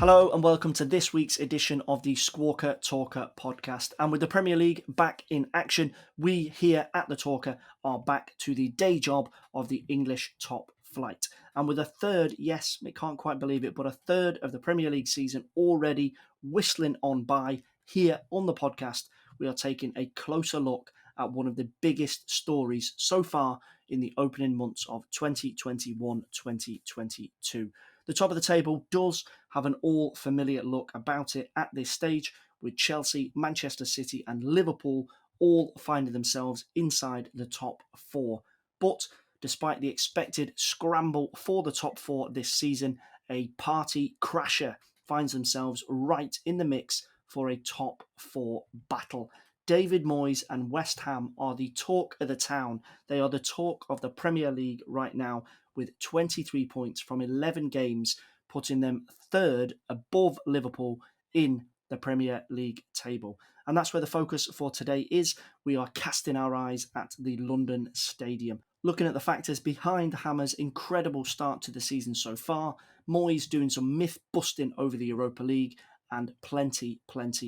Hello and welcome to this week's edition of the Squawka Talker podcast. And with the Premier League back in action, we here at the Talker are back to the day job of the English top flight. And with a third, yes, we can't quite believe it, but a third of the Premier League season already whistling on by, here on the podcast, we are taking a closer look at one of the biggest stories so far in the opening months of 2021-2022. The top of the table does have an all-familiar look about it at this stage, with Chelsea, Manchester City and Liverpool all finding themselves inside the top four. But despite the expected scramble for the top four this season, a party crasher finds themselves right in the mix for a top four battle. David Moyes and West Ham are the talk of the town. They are the talk of the Premier League right now, with 23 points from 11 games, putting them third above Liverpool in the Premier League table. And that's where the focus for today is. We are casting our eyes at the London Stadium, looking at the factors behind the Hammers' incredible start to the season so far, Moyes doing some myth-busting over the Europa League, and plenty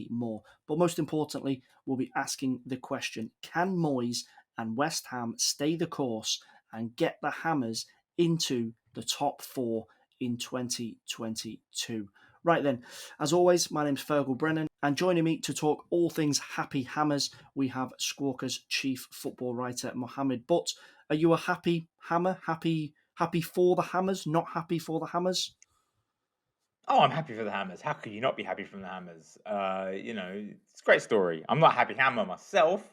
more. But most importantly, we'll be asking the question, can Moyes and West Ham stay the course and get the Hammers into the top four in 2022? Right then, as always, my name's Feargal Brennan, and joining me to talk all things Happy Hammers, we have Squawka's chief football writer, Mohammed Butt. Are you a happy Hammer? Happy for the Hammers? Not happy for the Hammers? Oh, I'm happy for the Hammers. How could you not be happy from the Hammers? It's a great story. I'm not a happy Hammer myself,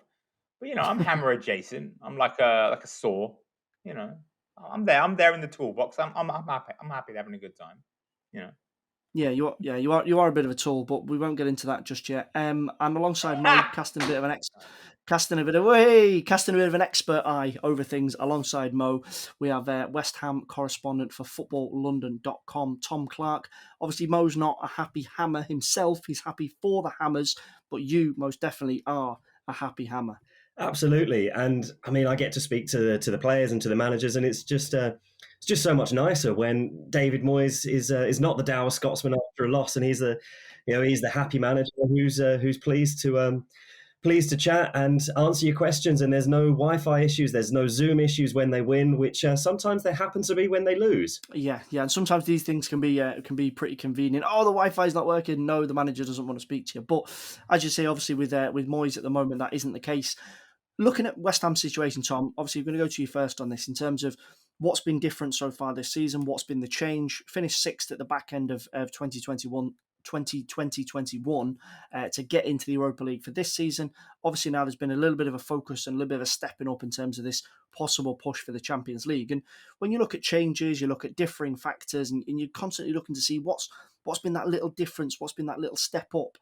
but I'm Hammer adjacent. I'm like a saw. You know, I'm there. I'm there in the toolbox. I'm happy. I'm happy having a good time. You know. Yeah, you are. Yeah, you are a bit of a tool, but we won't get into that just yet. I'm alongside Mo, casting a bit of an expert eye over things. Alongside Mo, we have West Ham correspondent for FootballLondon.com, Tom Clark. Obviously, Mo's not a happy Hammer himself; he's happy for the Hammers, but you most definitely are a happy Hammer. Absolutely, and I mean, I get to speak to the players and to the managers, and it's just so much nicer when David Moyes is not the dour Scotsman after a loss, and he's the happy manager who's pleased to chat and answer your questions. And there's no Wi-Fi issues, there's no Zoom issues when they win, which sometimes there happen to be when they lose. Yeah, and sometimes these things can be pretty convenient. Oh, the Wi-Fi's not working. No, the manager doesn't want to speak to you. But as you say, obviously with Moyes at the moment, that isn't the case. Looking at West Ham's situation, Tom, obviously we're going to go to you first on this in terms of what's been different so far this season, what's been the change. Finished sixth at the back end of 2021 to get into the Europa League for this season. Obviously now there's been a little bit of a focus and a little bit of a stepping up in terms of this possible push for the Champions League. And when you look at changes, you look at differing factors, and you're constantly looking to see what's been that little difference, what's been that little step up.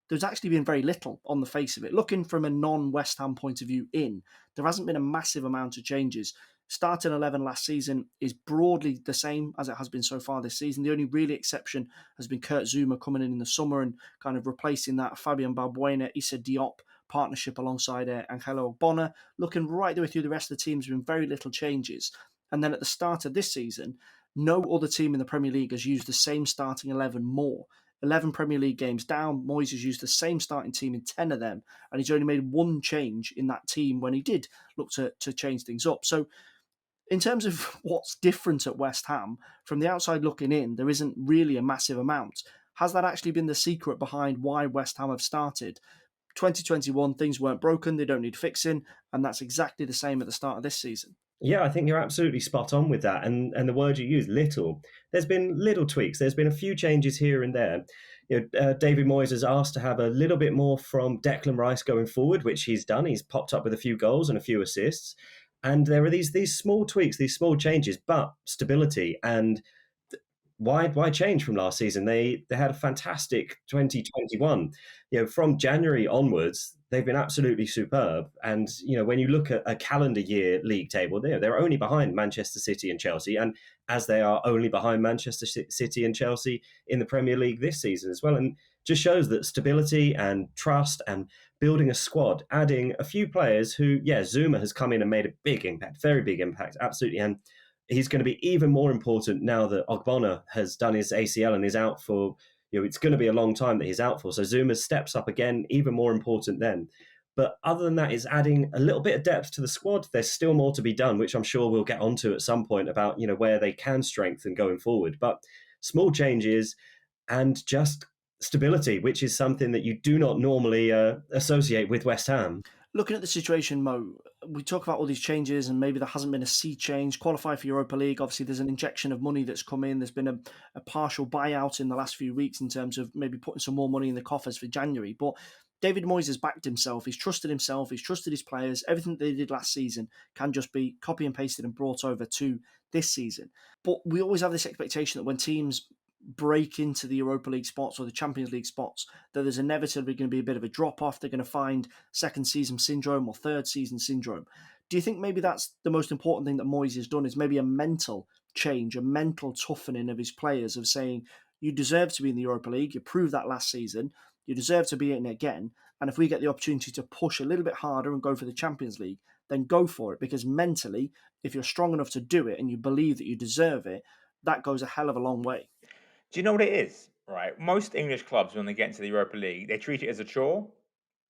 There's actually been very little on the face of it. Looking from a non-West Ham point of view there hasn't been a massive amount of changes. Starting 11 last season is broadly the same as it has been so far this season. The only really exception has been Kurt Zouma coming in the summer and kind of replacing that Fabian Balbuena, Issa Diop partnership alongside Angelo Bonner. Looking right the way through the rest of the team, there's been very little changes. And then at the start of this season, no other team in the Premier League has used the same starting 11 more. 11 Premier League games down, Moyes has used the same starting team in 10 of them, and he's only made one change in that team when he did look to change things up. So in terms of what's different at West Ham, from the outside looking in, there isn't really a massive amount. Has that actually been the secret behind why West Ham have started? 2021, things weren't broken, they don't need fixing, and that's exactly the same at the start of this season. Yeah, I think you're absolutely spot on with that. And the word you use, little. There's been little tweaks. There's been a few changes here and there. David Moyes has asked to have a little bit more from Declan Rice going forward, which he's done. He's popped up with a few goals and a few assists. And there are these small tweaks, these small changes, but stability. And why change from last season? They had a fantastic 2021. From January onwards, they've been absolutely superb. And when you look at a calendar year league table, they're only behind Manchester City and Chelsea, and as they are only behind Manchester City and Chelsea in the Premier League this season as well. And just shows that stability and trust and building a squad, adding a few players who, Zouma has come in and made a big impact, very big impact, absolutely. And he's going to be even more important now that Ogbonna has done his ACL and is out for it's going to be a long time that he's out for. So Zuma steps up again, even more important then. But other than that, it's adding a little bit of depth to the squad. There's still more to be done, which I'm sure we'll get onto at some point about, where they can strengthen going forward. But small changes and just stability, which is something that you do not normally associate with West Ham. Looking at the situation, Mo, we talk about all these changes and maybe there hasn't been a sea change. Qualify for Europa League, obviously there's an injection of money that's come in. There's been a partial buyout in the last few weeks in terms of maybe putting some more money in the coffers for January. But David Moyes has backed himself. He's trusted himself. He's trusted his players. Everything that they did last season can just be copy and pasted and brought over to this season. But we always have this expectation that when teams break into the Europa League spots or the Champions League spots, that there's inevitably going to be a bit of a drop-off. They're going to find second season syndrome or third season syndrome. Do you think maybe that's the most important thing that Moyes has done, is maybe a mental change, a mental toughening of his players, of saying, you deserve to be in the Europa League, you proved that last season, you deserve to be in it again, and if we get the opportunity to push a little bit harder and go for the Champions League, then go for it, because mentally, if you're strong enough to do it and you believe that you deserve it, that goes a hell of a long way. Do you know what it is? Right, most English clubs, when they get into the Europa League, they treat it as a chore.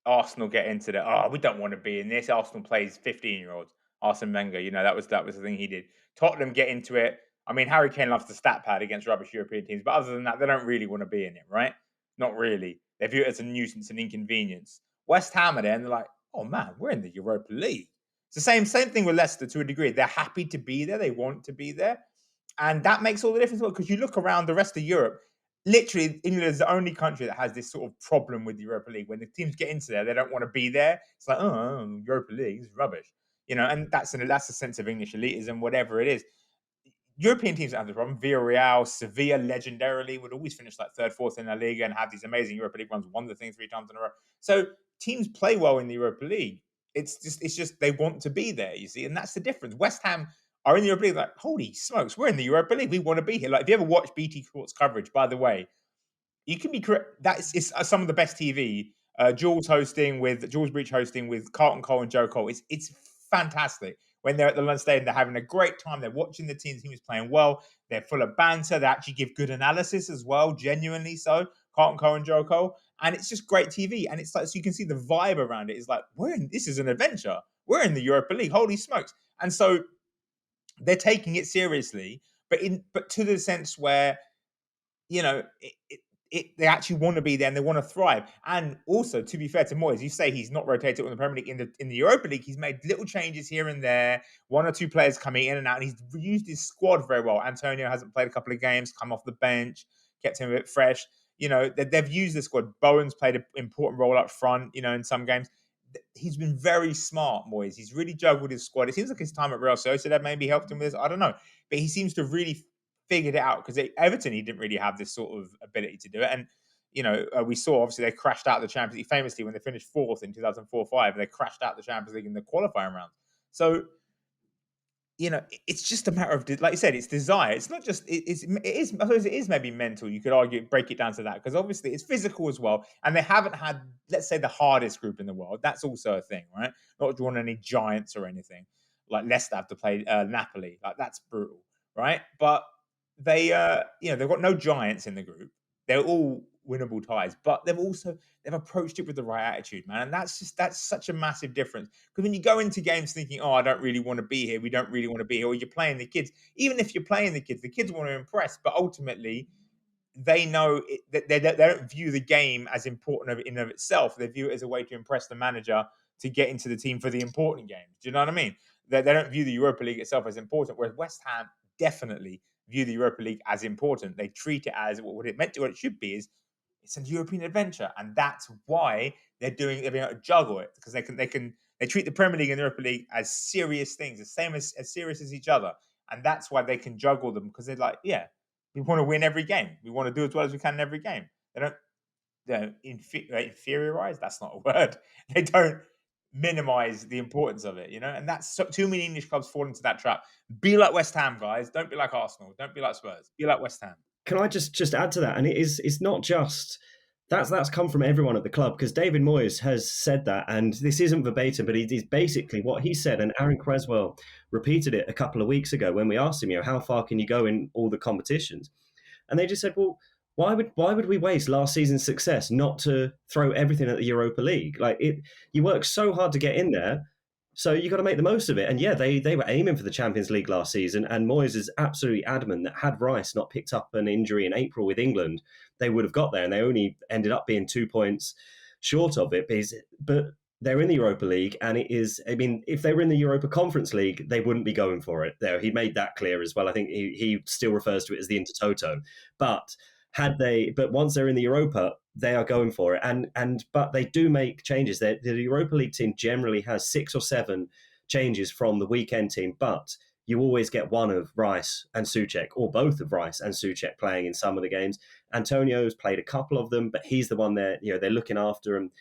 Arsenal get into we don't want to be in this. Arsenal plays 15-year-olds. Arsene Wenger, that was the thing he did. Tottenham get into it. I mean, Harry Kane loves the stat pad against rubbish European teams, but other than that, they don't really want to be in it, right? Not really. They view it as a nuisance and inconvenience. West Ham are there, and they're like, oh man, we're in the Europa League. It's the same thing with Leicester to a degree. They're happy to be there. They want to be there. And that makes all the difference, because you look around the rest of Europe, literally England is the only country that has this sort of problem with the Europa League. When the teams get into there, they don't want to be there. It's like, Europa League is rubbish. And that's a sense of English elitism, whatever it is. European teams don't have the problem. Villarreal, Sevilla, legendarily, would always finish like third, fourth in La Liga and have these amazing Europa League runs, won the thing 3 times in a row. So teams play well in the Europa League. It's just they want to be there, you see, and that's the difference. West Ham are in the Europa League, like, holy smokes, we're in the Europa League. We want to be here. Like, if you ever watch BT Sports coverage, by the way, you can be correct. It's some of the best TV. Jules Breach hosting with Carlton Cole and Joe Cole. It's fantastic. When they're at the London Stadium, they're having a great time. They're watching the team is playing well. They're full of banter. They actually give good analysis as well, genuinely so. Carlton Cole and Joe Cole. And it's just great TV. And it's like, so you can see the vibe around it is like, this is an adventure. We're in the Europa League. Holy smokes. And so they're taking it seriously, but to the sense where, they actually want to be there and they want to thrive. And also, to be fair to Moyes, you say he's not rotated on the Premier League. In the Europa League, he's made little changes here and there, 1 or 2 players coming in and out, and he's used his squad very well. Antonio hasn't played a couple of games, come off the bench, kept him a bit fresh. They've used the squad. Bowen's played an important role up front, in some games. He's been very smart, Moyes. He's really juggled his squad. It seems like his time at Real Sociedad maybe helped him with this. I don't know. But he seems to have really figured it out, because Everton, he didn't really have this sort of ability to do it. And, we saw, obviously, they crashed out the Champions League famously when they finished 4th in 2004-05. They crashed out the Champions League in the qualifying round. So, it's just a matter of, like you said, it's desire. It's not just, I suppose it is maybe mental. You could argue, break it down to that, because obviously it's physical as well. And they haven't had, let's say, the hardest group in the world. That's also a thing, right? Not drawn any giants or anything. Like Leicester have to play Napoli. Like, that's brutal, right? But they, they've got no giants in the group. They're all winnable ties, but they've approached it with the right attitude, man. And that's such a massive difference. Because when you go into games thinking, I don't really want to be here, we don't really want to be here, or you're playing the kids, even if you're playing the kids want to impress, but ultimately they know that they don't view the game as important in of itself. They view it as a way to impress the manager to get into the team for the important games. Do you know what I mean? They don't view the Europa League itself as important, whereas West Ham definitely view the Europa League as important. They treat it as what it should be is, it's a European adventure, and that's why they're being able to juggle it, because they treat the Premier League and the Europa League as serious things, the same as serious as each other, and that's why they can juggle them, because they're like, we want to win every game, we want to do as well as we can in every game. They don't inferiorize. That's not a word. They don't minimize the importance of it, and that's too many English clubs fall into that trap. Be like West Ham, guys. Don't be like Arsenal. Don't be like Spurs. Be like West Ham. Can I just add to that? And it's not just that's come from everyone at the club, because David Moyes has said that, and this isn't verbatim, but it is basically what he said. And Aaron Cresswell repeated it a couple of weeks ago when we asked him, how far can you go in all the competitions? And they just said, well, why would we waste last season's success not to throw everything at the Europa League? Like you work so hard to get in there, so you got to make the most of it. And yeah, they were aiming for the Champions League last season, and Moyes is absolutely adamant that had Rice not picked up an injury in April with England, they would have got there, and they only ended up being 2 points short of it. But they're in the Europa League, and it is. I mean, if they were in the Europa Conference League, they wouldn't be going for it. There, he made that clear as well. I think he still refers to it as the Intertoto, but but once they're in the Europa, they are going for it. But they do make changes. The Europa League team generally has 6 or 7 changes from the weekend team, but you always get one of Rice and Souček, or both of Rice and Souček playing in some of the games. Antonio's played a couple of them, but he's the one they're looking after him.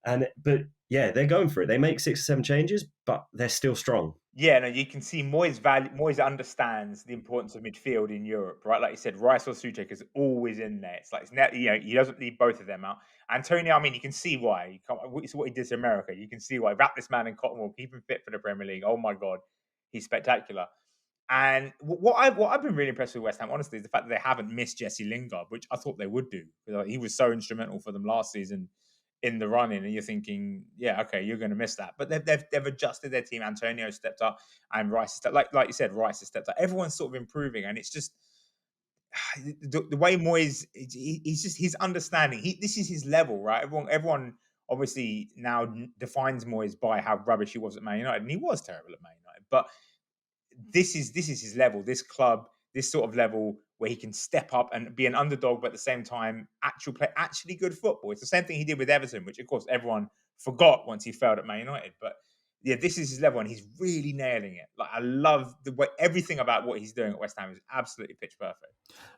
But yeah, they're going for it. They make 6 or 7 changes, but they're still strong. Yeah, no, you can see Moyes understands the importance of midfield in Europe, right? Like you said, Rice or Souček is always in there. It's like he doesn't leave both of them out. Antonio, I mean, you can see why. It's what he did to America. You can see why. Wrap this man in cotton wool, keep him fit for the Premier League. Oh my God, he's spectacular. And what I've been really impressed with West Ham, honestly, is the fact that they haven't missed Jesse Lingard, which I thought they would do. He was so instrumental for them last season in the running, and you're thinking, yeah, okay, you're going to miss that. But they've adjusted their team. Antonio stepped up, and Rice stepped like you said, Rice has stepped up. Everyone's sort of improving, and it's just the way Moyes, he's just his understanding. This is his level, right? Everyone obviously now defines Moyes by how rubbish he was at Man United, and he was terrible at Man United. But this is his level, this club, this sort of level where he can step up and be an underdog, but at the same time, actually good football. It's the same thing he did with Everton, which of course everyone forgot once he failed at Man United. But yeah, this is his level, and he's really nailing it. Like, I love the way everything about what he's doing at West Ham is absolutely pitch perfect.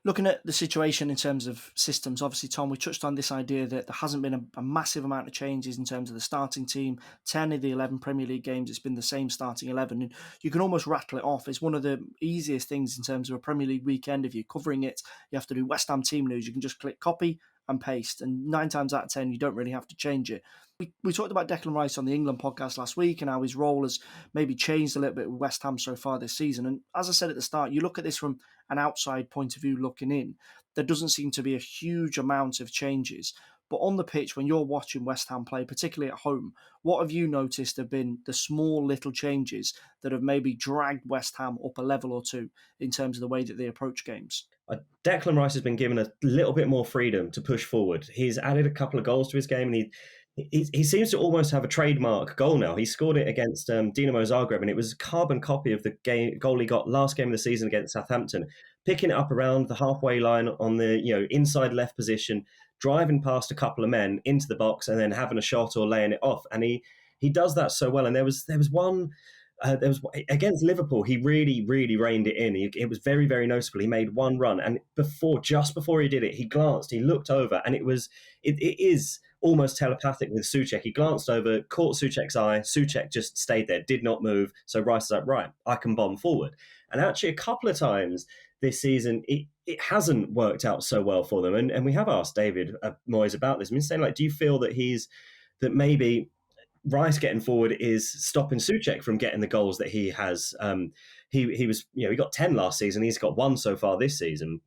Looking at the situation in terms of systems, obviously, Tom, we touched on this idea that there hasn't been a massive amount of changes in terms of the starting team. 10 of the 11 Premier League games, it's been the same starting 11. And you can almost rattle it off. It's one of the easiest things in terms of a Premier League weekend. If you're covering it, you have to do West Ham team news. You can just click copy and paste. And 9 times out of 10, you don't really have to change it. We talked about Declan Rice on the England podcast last week and how his role has maybe changed a little bit with West Ham so far this season. And as I said at the start, you look at this from an outside point of view looking in, there doesn't seem to be a huge amount of changes. But on the pitch, when you're watching West Ham play, particularly at home, what have you noticed have been the small little changes that have maybe dragged West Ham up a level or two in terms of the way that they approach games? Declan Rice has been given a little bit more freedom to push forward. He's added a couple of goals to his game, and he seems to almost have a trademark goal now. He scored it against Dinamo Zagreb, and it was a carbon copy of the goal he got last game of the season against Southampton, picking it up around the halfway line on the inside left position, driving past a couple of men into the box, and then having a shot or laying it off. And he does that so well. And there was one. There was against Liverpool. He really, really reined it in. It was very, very noticeable. He made one run, and just before he did it, he glanced, he looked over, and it is almost telepathic with Souček. He glanced over, caught Souček's eye. Souček just stayed there, did not move. So Rice is like, right, I can bomb forward. And actually, a couple of times this season, it hasn't worked out so well for them. And we have asked David Moyes about this. I mean, saying like, do you feel that maybe Rice getting forward is stopping Souček from getting the goals that he has? He was, he got 10 last season. He's got 1 so far this season.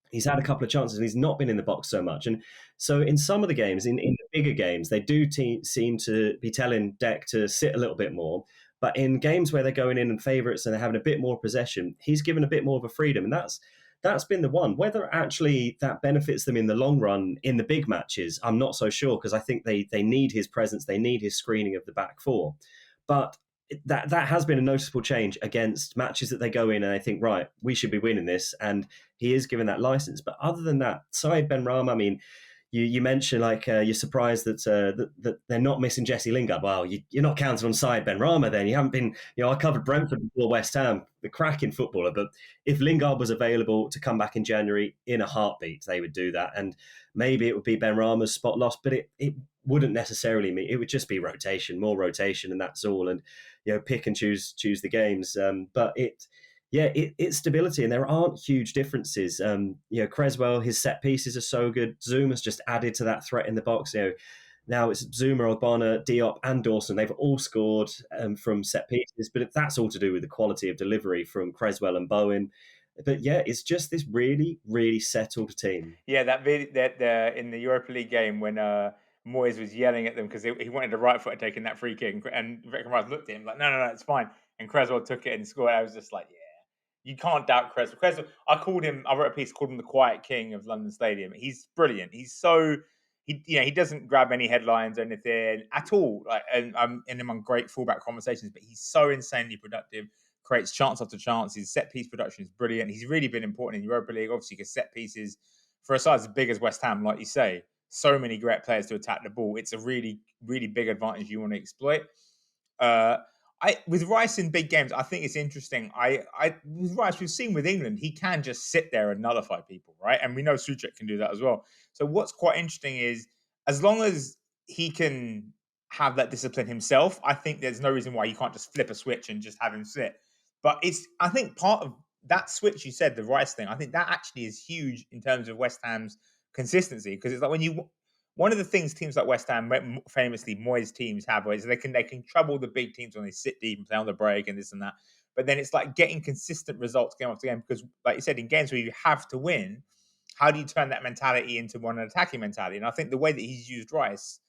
He's had a couple of chances and he's not been in the box so much. And so in some of the games, in the bigger games, they do seem to be telling Dec to sit a little bit more. But in games where they're going in favourites and they're having a bit more possession, he's given a bit more of a freedom. And that's been the one. Whether actually that benefits them in the long run in the big matches, I'm not so sure, because I think they need his presence. They need his screening of the back four. But that has been a noticeable change against matches that they go in and they think, right, we should be winning this. And he is given that license. But other than that, Said Benrahma, I mean, you mentioned you're surprised that they're not missing Jesse Lingard. Well, you're not counting on Said Benrahma then. You haven't been, I covered Brentford before West Ham, the cracking footballer. But if Lingard was available to come back in January, in a heartbeat, they would do that. And maybe it would be Benrahma's spot loss, but it wouldn't necessarily mean, it would just be more rotation, and that's all. And pick and choose the games. But it's stability, and there aren't huge differences. Cresswell, his set pieces are so good. Zuma's just added to that threat in the box. Now it's Zuma, Ogbonna, Diop, and Dawson. They've all scored from set pieces, but that's all to do with the quality of delivery from Cresswell and Bowen. But yeah, it's just this really, really settled team. Yeah, that in the Europa League game when Moyes was yelling at them because he wanted the right foot taking that free kick, and Declan Rice looked at him like, no, it's fine. And Cresswell took it and scored. I was just like, yeah, you can't doubt Cresswell. Cresswell, I wrote a piece called him the Quiet King of London Stadium. He's brilliant. He doesn't grab any headlines or anything at all. Like, and I'm in him on great fullback conversations, but he's so insanely productive. Creates chance after chance. His set piece production is brilliant. He's really been important in Europa League. Obviously, because set pieces for a side as big as West Ham, like you say, so many great players to attack the ball. It's a really, really big advantage you want to exploit. With Rice in big games, I think it's interesting. With Rice, we've seen with England, he can just sit there and nullify people, right? And we know Souček can do that as well. So what's quite interesting is as long as he can have that discipline himself, I think there's no reason why he can't just flip a switch and just have him sit. But I think part of that switch you said, the Rice thing, I think that actually is huge in terms of West Ham's consistency, because it's like one of the things teams like West Ham, famously Moyes teams have, is they can trouble the big teams when they sit deep and play on the break and this and that. But then it's like getting consistent results game after game, because like you said, in games where you have to win, how do you turn that mentality into an attacking mentality? And I think the way that he's used Rice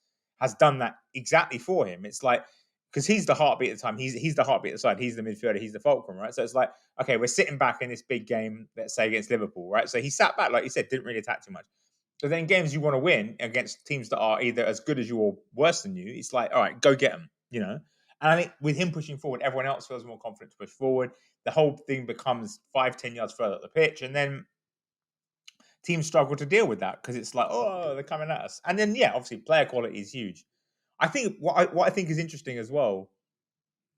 has done that exactly for him. It's like, because he's the heartbeat at the time. He's the heartbeat at the side. He's the midfielder. He's the fulcrum, right? So it's like, okay, we're sitting back in this big game, let's say against Liverpool, right? So he sat back, like you said, didn't really attack too much. So then games you want to win against teams that are either as good as you or worse than you, it's like, all right, go get them, you know? And I think with him pushing forward, everyone else feels more confident to push forward. The whole thing becomes 5-10 yards further up the pitch. And then teams struggle to deal with that because it's like, oh, they're coming at us. And then, yeah, obviously player quality is huge. I think what I think is interesting as well,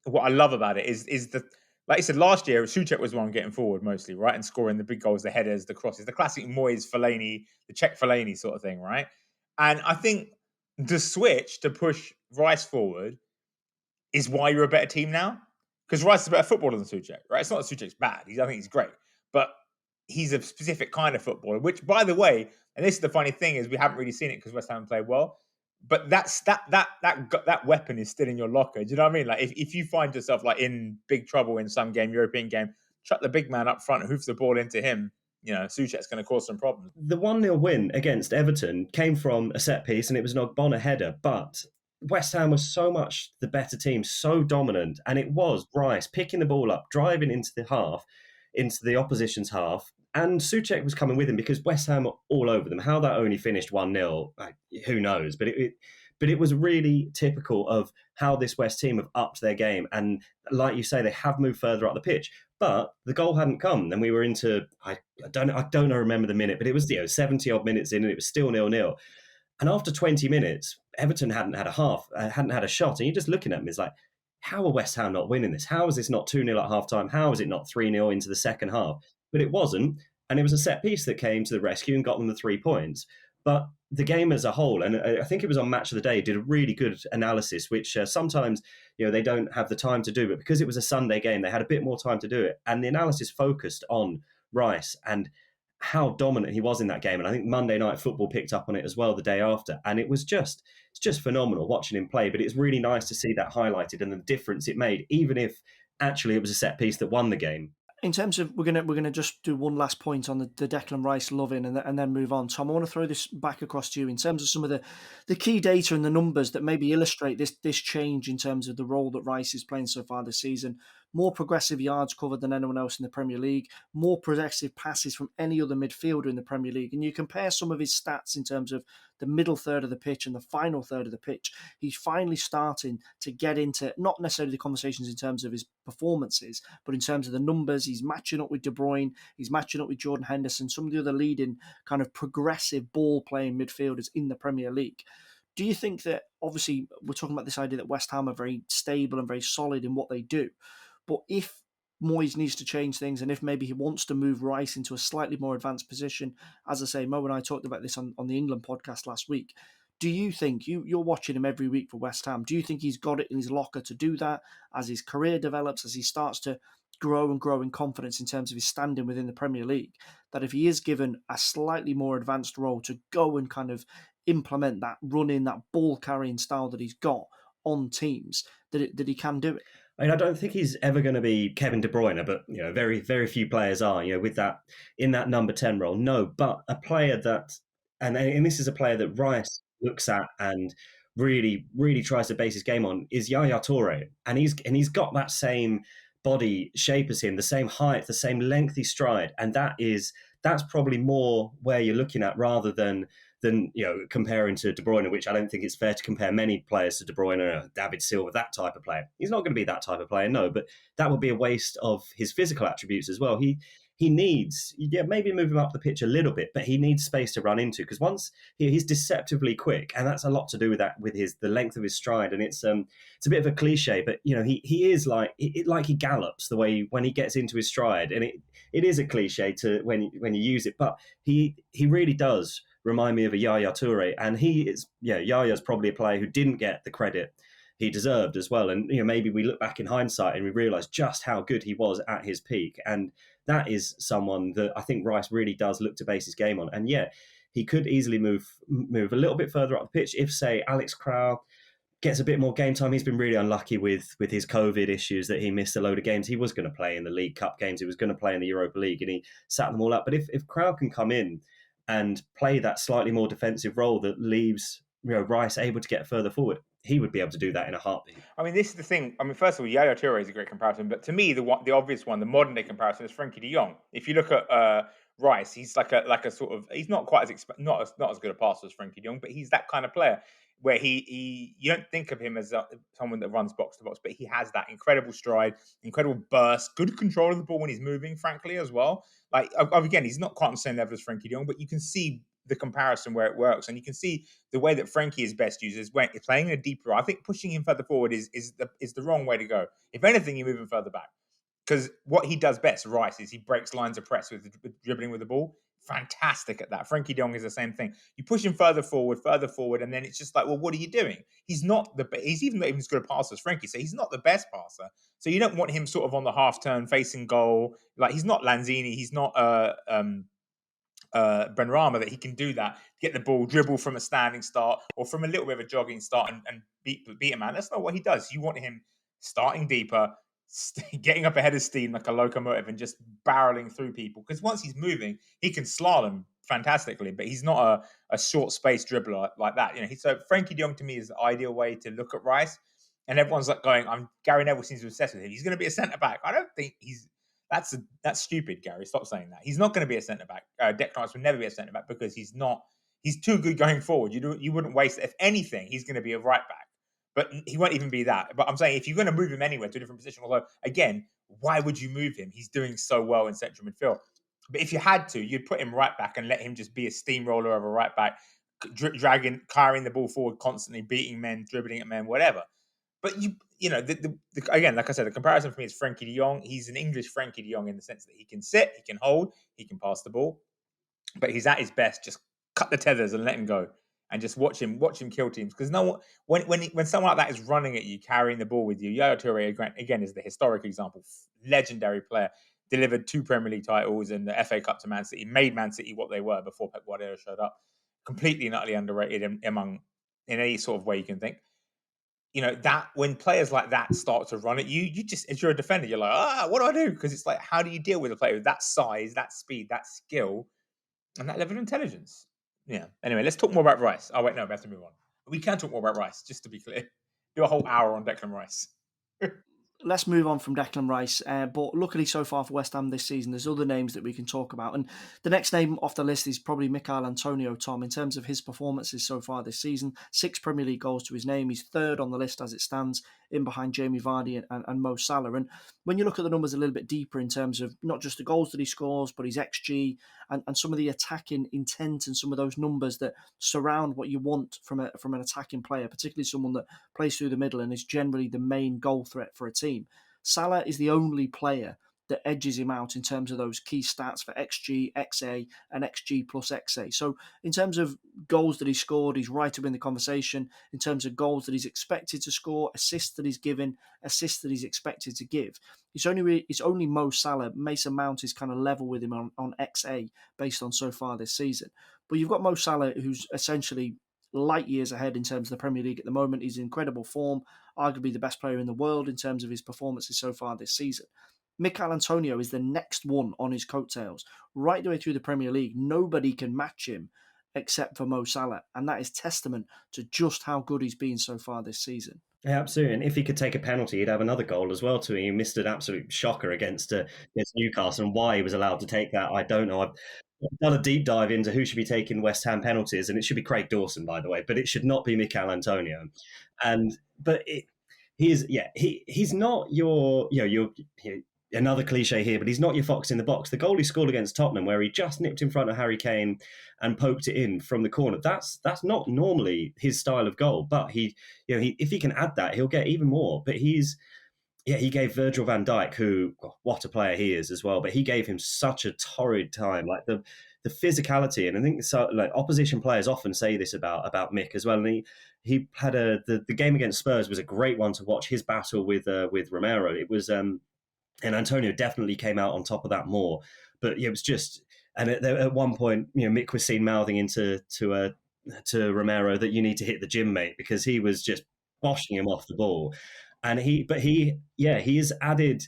what I love about it is the, like I said, last year, Souček was the one getting forward mostly, right? And scoring the big goals, the headers, the crosses, the classic Moyes, Fellaini, the Czech Fellaini sort of thing, right? And I think the switch to push Rice forward is why you're a better team now. Because Rice is a better footballer than Souček, right? It's not that Souček's bad. I think he's great. But he's a specific kind of footballer, which, by the way, and this is the funny thing, is we haven't really seen it because West Ham played well. But that weapon is still in your locker. Do you know what I mean? Like if you find yourself like in big trouble in some game, European game, chuck the big man up front and hoof the ball into him. You know, Souček's going to cause some problems. The 1-0 win against Everton came from a set piece and it was an Ogbonna header, but West Ham was so much the better team, so dominant, and it was Rice picking the ball up, driving into the opposition's half, and Souček was coming with him because West Ham were all over them. How that only finished 1-0, who knows? But it was really typical of how this West team have upped their game. And like you say, they have moved further up the pitch. But the goal hadn't come. And we were into, I don't remember the minute, but it was 70 odd minutes in and it was still 0-0. And after 20 minutes, Everton hadn't had a shot. And you're just looking at them, it's like, how are West Ham not winning this? How is this not 2-0 at half time? How is it not 3-0 into the second half? But it wasn't. And it was a set piece that came to the rescue and got them the 3 points. But the game as a whole, and I think it was on Match of the Day, did a really good analysis, which sometimes they don't have the time to do. But because it was a Sunday game, they had a bit more time to do it. And the analysis focused on Rice and how dominant he was in that game. And I think Monday Night Football picked up on it as well the day after. And it's just phenomenal watching him play. But it's really nice to see that highlighted and the difference it made, even if actually it was a set piece that won the game. In terms of, we're gonna just do one last point on the Declan Rice loving and then move on. Tom, I want to throw this back across to you in terms of some of the key data and the numbers that maybe illustrate this change in terms of the role that Rice is playing so far this season. More progressive yards covered than anyone else in the Premier League, more progressive passes from any other midfielder in the Premier League. And you compare some of his stats in terms of the middle third of the pitch and the final third of the pitch. He's finally starting to get into not necessarily the conversations in terms of his performances, but in terms of the numbers. He's matching up with De Bruyne, he's matching up with Jordan Henderson, some of the other leading kind of progressive ball-playing midfielders in the Premier League. Do you think that, obviously, we're talking about this idea that West Ham are very stable and very solid in what they do, but if Moyes needs to change things, and if maybe he wants to move Rice into a slightly more advanced position, as I say, Mo and I talked about this on the England podcast last week, do you think, you're watching him every week for West Ham, do you think he's got it in his locker to do that as his career develops, as he starts to grow in confidence in terms of his standing within the Premier League, that if he is given a slightly more advanced role to go and kind of implement that running, that ball carrying style that he's got on teams, that he can do it? I mean, I don't think he's ever going to be Kevin De Bruyne, but very, very few players are. With that in that number 10 role. No, but a player that, and this is a player that Rice looks at and really, really tries to base his game on, is Yaya Touré, and he's got that same body shape as him, the same height, the same lengthy stride, and that's probably more where you're looking at rather than comparing to De Bruyne, which I don't think it's fair to compare many players to De Bruyne or David Silva, that type of player. He's not going to be that type of player, no, but that would be a waste of his physical attributes as well. He needs, maybe move him up the pitch a little bit, but he needs space to run into, because once he's deceptively quick, and that's a lot to do with that, with the length of his stride. And it's a bit of a cliche, but he is like he gallops the way when he gets into his stride, and it is a cliche to when you use it, but he really does remind me of a Yaya Touré, and Yaya's probably a player who didn't get the credit he deserved as well. And maybe we look back in hindsight and we realise just how good he was at his peak, and that is someone that I think Rice really does look to base his game on. And he could easily move a little bit further up the pitch if, say, Alex Crowell gets a bit more game time. He's been really unlucky with his COVID issues, that he missed a load of games. He was going to play in the League Cup games, he was going to play in the Europa League, and he sat them all up. But if Crowell can come in and play that slightly more defensive role that leaves Rice able to get further forward, he would be able to do that in a heartbeat. I mean, this is the thing. I mean, first of all, Yaya Touré is a great comparison, but to me, the obvious one, the modern day comparison, is Frankie De Jong. If you look at Rice, he's like a sort of, he's not quite not as good a passer as Frankie De Jong, but he's that kind of player where he you don't think of him as someone that runs box to box, but he has that incredible stride, incredible burst, good control of the ball when he's moving, frankly, as well. Like, again, he's not quite on the same level as Frankie De Jong, but you can see the comparison where it works, and you can see the way that Frankie is best used is when he's playing in a deeper. I think pushing him further forward is the wrong way to go. If anything, you move him further back, because what he does best, Rice, is he breaks lines of press with dribbling with the ball. Fantastic at that. Frankie De Jong is the same thing. You push him further forward, and then it's just like, well, what are you doing? He's even not even as good a passer as Frankie, so he's not the best passer. So you don't want him sort of on the half turn facing goal. Like, he's not Lanzini, he's not Benrahma, that he can do that, get the ball, dribble from a standing start or from a little bit of a jogging start and beat a man. That's not what he does. You want him starting deeper, getting up ahead of steam like a locomotive and just barreling through people. Because once he's moving, he can slalom fantastically, but he's not a short space dribbler like that. So Frankie De Jong to me is the ideal way to look at Rice. And everyone's like going, Gary Neville seems to be obsessed with him. He's going to be a centre back. I don't think that's stupid, Gary. Stop saying that. He's not going to be a centre back. Declan Rice will never be a centre back because he's not. He's too good going forward. You wouldn't waste it. If anything, he's going to be a right back, but he won't even be that. But I'm saying, if you're going to move him anywhere to a different position, although again, why would you move him? He's doing so well in central midfield. But if you had to, you'd put him right back and let him just be a steamroller of a right back, carrying the ball forward constantly, beating men, dribbling at men, whatever. But again, like I said, the comparison for me is Frankie De Jong. He's an English Frankie De Jong in the sense that he can sit, he can hold, he can pass the ball, but he's at his best. Just cut the tethers and let him go, and just watch him kill teams. Because when someone like that is running at you, carrying the ball with you, Yaya Touré again is the historic example. Legendary player, delivered 2 Premier League titles and the FA Cup to Man City, made Man City what they were before Pep Guardiola showed up. Completely and utterly underrated in any sort of way you can think. That when players like that start to run at you, just, if you're a defender, you're like, what do I do? Because it's like, how do you deal with a player with that size, that speed, that skill, and that level of intelligence? Yeah. Anyway, let's talk more about Rice. Oh, wait, no, we have to move on. We can talk more about Rice, just to be clear. Do a whole hour on Declan Rice. Let's move on from Declan Rice. But luckily so far for West Ham this season, there's other names that we can talk about. And the next name off the list is probably Michail Antonio, Tom, in terms of his performances so far this season. 6 Premier League goals to his name. He's 3rd on the list as it stands, in behind Jamie Vardy and Mo Salah. And when you look at the numbers a little bit deeper in terms of not just the goals that he scores, but his XG and some of the attacking intent and some of those numbers that surround what you want from an attacking player, particularly someone that plays through the middle and is generally the main goal threat for a team. Salah is the only player that edges him out in terms of those key stats for XG, XA, and XG plus XA. So in terms of goals that he scored, he's right up in the conversation. In terms of goals that he's expected to score, assists that he's given, assists that he's expected to give. It's only Mo Salah. Mason Mount is kind of level with him on XA based on so far this season. But you've got Mo Salah, who's essentially light years ahead in terms of the Premier League at the moment. He's in incredible form. arguably the best player in the world in terms of his performances so far this season. Michail Antonio is the next one on his coattails. Right the way through the Premier League, nobody can match him except for Mo Salah, and that is testament to just how good he's been so far this season. Yeah, absolutely. And if he could take a penalty, he'd have another goal as well too. He missed an absolute shocker against Newcastle, and why he was allowed to take that, I don't know. I've done a deep dive into who should be taking West Ham penalties, and it should be Craig Dawson, by the way, but it should not be Michail Antonio. He's not another cliche here, but he's not your fox in the box. The goal he scored against Tottenham, where he just nipped in front of Harry Kane and poked it in from the corner, that's not normally his style of goal. But if he can add that, he'll get even more. But he gave Virgil van Dijk, who, what a player he is as well, but he gave him such a torrid time. Like the physicality, and I think so. Like opposition players often say this about Mick as well. And he had the game against Spurs was a great one to watch. His battle with Romero, it was. And Antonio definitely came out on top of that more. But it was just, and at one point, Mick was seen mouthing to Romero that you need to hit the gym, mate, because he was just boshing him off the ball. And he has added.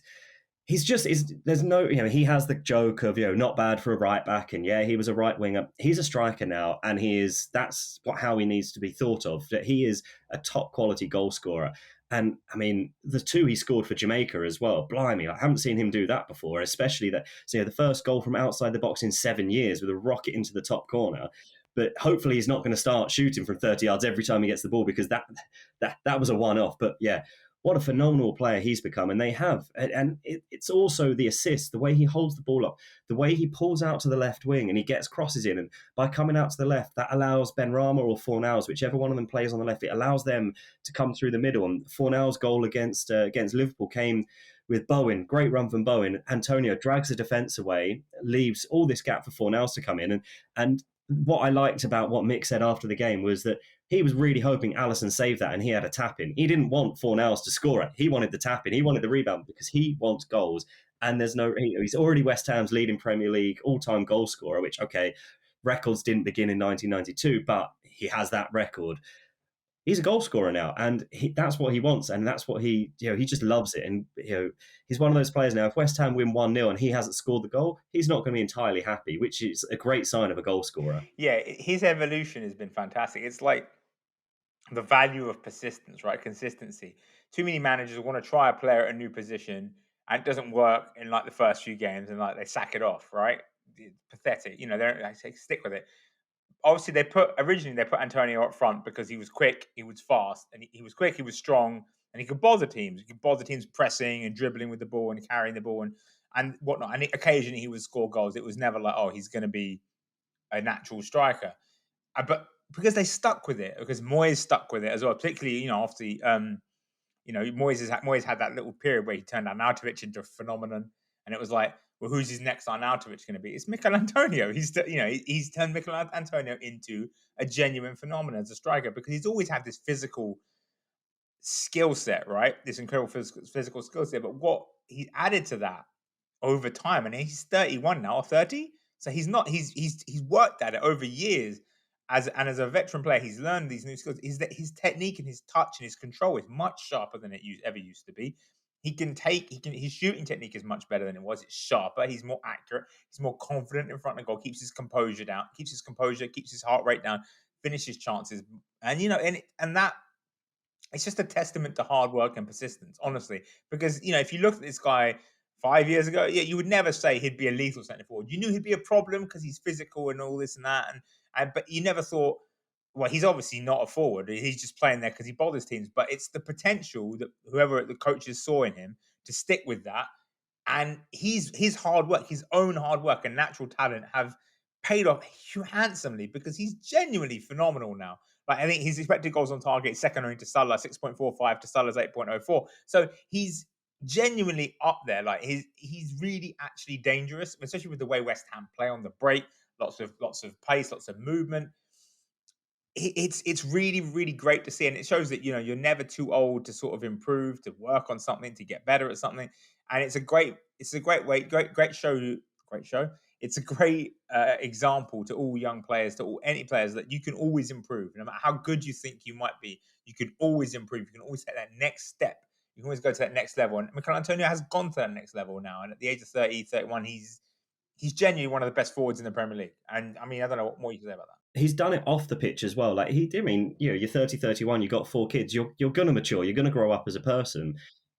There's no, he has the joke of, not bad for a right back. And he was a right winger. He's a striker now. And that's how he needs to be thought of, that he is a top quality goal scorer. And I mean, the two he scored for Jamaica as well, blimey, I haven't seen him do that before, especially that. So the first goal from outside the box in 7 years with a rocket into the top corner. But hopefully he's not going to start shooting from 30 yards every time he gets the ball, because that was a one-off. But what a phenomenal player he's become. And it's also the assist, the way he holds the ball up, the way he pulls out to the left wing and he gets crosses in. And by coming out to the left, that allows Benrahma or Fornals, whichever one of them plays on the left, it allows them to come through the middle. And Fornals' goal against Liverpool came with Bowen, great run from Bowen. Antonio drags the defence away, leaves all this gap for Fornals to come in. And what I liked about what Mick said after the game was that he was really hoping Alisson saved that and he had a tap-in. He didn't want Fornals to score it. He wanted the tap-in. He wanted the rebound because he wants goals. And he's already West Ham's leading Premier League all-time goal scorer, which, okay, records didn't begin in 1992, but he has that record. He's a goal scorer now, and that's what he wants, and that's what he just loves it. And he's one of those players now. If West Ham win 1-0 and he hasn't scored the goal, he's not going to be entirely happy, which is a great sign of a goal scorer. Yeah, his evolution has been fantastic. It's like the value of persistence, right? Consistency. Too many managers want to try a player at a new position and it doesn't work in like the first few games, and like they sack it off, right? It's pathetic. They don't say stick with it. Obviously, originally they put Antonio up front because he was quick, he was fast, and he was quick, he was strong, and he could bother teams. He could bother teams pressing and dribbling with the ball and carrying the ball and whatnot. And occasionally he would score goals. It was never like, oh, he's going to be a natural striker. But because they stuck with it, because Moyes stuck with it as well, particularly, after Moyes had that little period where he turned Arnautovic into a phenomenon, and it was like, well, who's his next Arnautovic going to be? It's Michail Antonio. He's turned Michail Antonio into a genuine phenomenon as a striker, because he's always had this physical skill set, right? This incredible physical skill set. But what he added to that over time, and he's 31 now, or 30, so he's worked at it over years. As a veteran player, he's learned these new skills. His technique and his touch and his control is much sharper than it ever used to be. His shooting technique is much better than it was. It's sharper. He's more accurate. He's more confident in front of goal. Keeps his composure down. Keeps his heart rate down. Finishes chances. And that it's just a testament to hard work and persistence, honestly. Because if you look at this guy 5 years ago, you would never say he'd be a lethal centre forward. You knew he'd be a problem because he's physical and all this and that, but you never thought, well, he's obviously not a forward. He's just playing there because he bothers teams. But it's the potential that whoever the coaches saw in him to stick with that. And his hard work, his own hard work and natural talent have paid off handsomely, because he's genuinely phenomenal now. Like, I think his expected goals on target is second only to Salah, 6.45 to Salah's 8.04. So he's genuinely up there. Like, he's really actually dangerous, especially with the way West Ham play on the break. Lots of pace, lots of movement. It's really, really great to see, and it shows that you're never too old to sort of improve, to work on something, to get better at something. And it's a great show. it's a great example to all young players, to any players, that you can always improve. No matter how good you think you might be, you can always improve. You can always take that next step. You can always go to that next level. And Michail Antonio has gone to that next level now. And at the age of 30, 31, he's genuinely one of the best forwards in the Premier League. And I mean, I don't know what more you can say about that. He's done it off the pitch as well. Like I mean, you're 30, 31, you've got 4 kids, you're going to mature, you're going to grow up as a person.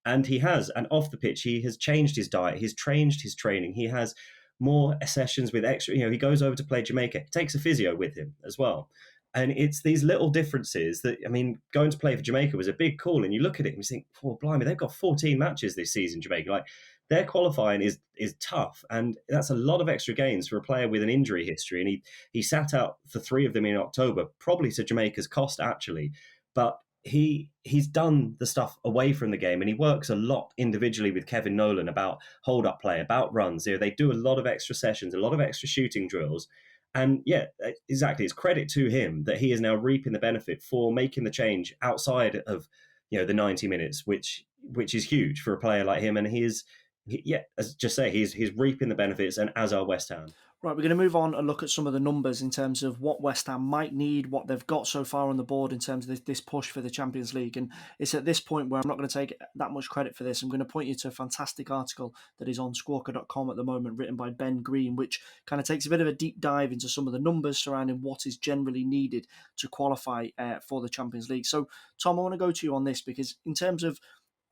And he has. And off the pitch, he has changed his diet, he's changed his training, he has more sessions with extra, he goes over to play Jamaica, he takes a physio with him as well. And it's these little differences that, I mean, going to play for Jamaica was a big call. And you look at it and you think, oh, blimey, they've got 14 matches this season, Jamaica. Like, their qualifying is tough. And that's a lot of extra games for a player with an injury history. And he sat out for 3 of them in October, probably to Jamaica's cost, actually. But he's done the stuff away from the game, and he works a lot individually with Kevin Nolan about hold-up play, about runs. They do a lot of extra sessions, a lot of extra shooting drills. And yeah, exactly. It's credit to him that he is now reaping the benefit for making the change outside of the 90 minutes, which is huge for a player like him. And he's reaping the benefits, and as are West Ham. Right, we're going to move on and look at some of the numbers in terms of what West Ham might need, what they've got so far on the board in terms of this push for the Champions League. And it's at this point where I'm not going to take that much credit for this. I'm going to point you to a fantastic article that is on Squawka.com at the moment, written by Ben Green, which kind of takes a bit of a deep dive into some of the numbers surrounding what is generally needed to qualify for the Champions League. So, Tom, I want to go to you on this, because in terms of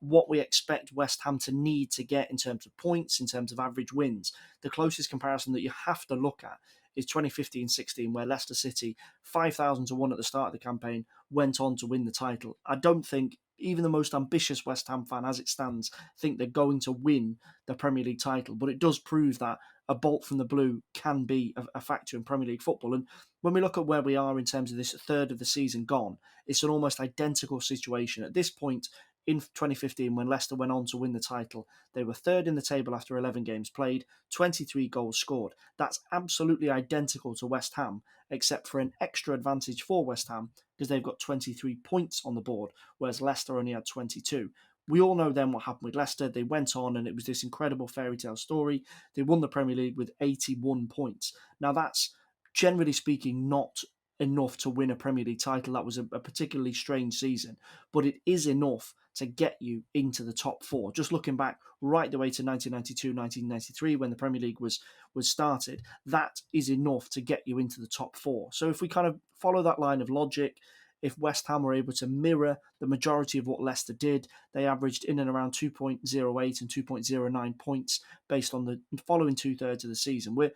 what we expect West Ham to need to get in terms of points, in terms of average wins, the closest comparison that you have to look at is 2015-16, where Leicester City, 5,000 to 1 at the start of the campaign, went on to win the title. I don't think even the most ambitious West Ham fan, as it stands, think they're going to win the Premier League title, but it does prove that a bolt from the blue can be a factor in Premier League football. And when we look at where we are in terms of this third of the season gone, it's an almost identical situation. At this point, in 2015, when Leicester went on to win the title, they were third in the table after 11 games played, 23 goals scored. That's absolutely identical to West Ham, except for an extra advantage for West Ham, because they've got 23 points on the board, whereas Leicester only had 22. We all know then what happened with Leicester. They went on, and it was this incredible fairy tale story. They won the Premier League with 81 points. Now, that's, generally speaking, not enough to win a Premier League title. That was a particularly strange season, but it is enough to get you into the top 4. Just looking back right the way to 1992, 1993, when the Premier League was started, that is enough to get you into the top 4. So if we kind of follow that line of logic, if West Ham were able to mirror the majority of what Leicester did, they averaged in and around 2.08 and 2.09 points based on the following 2/3 of the season. We're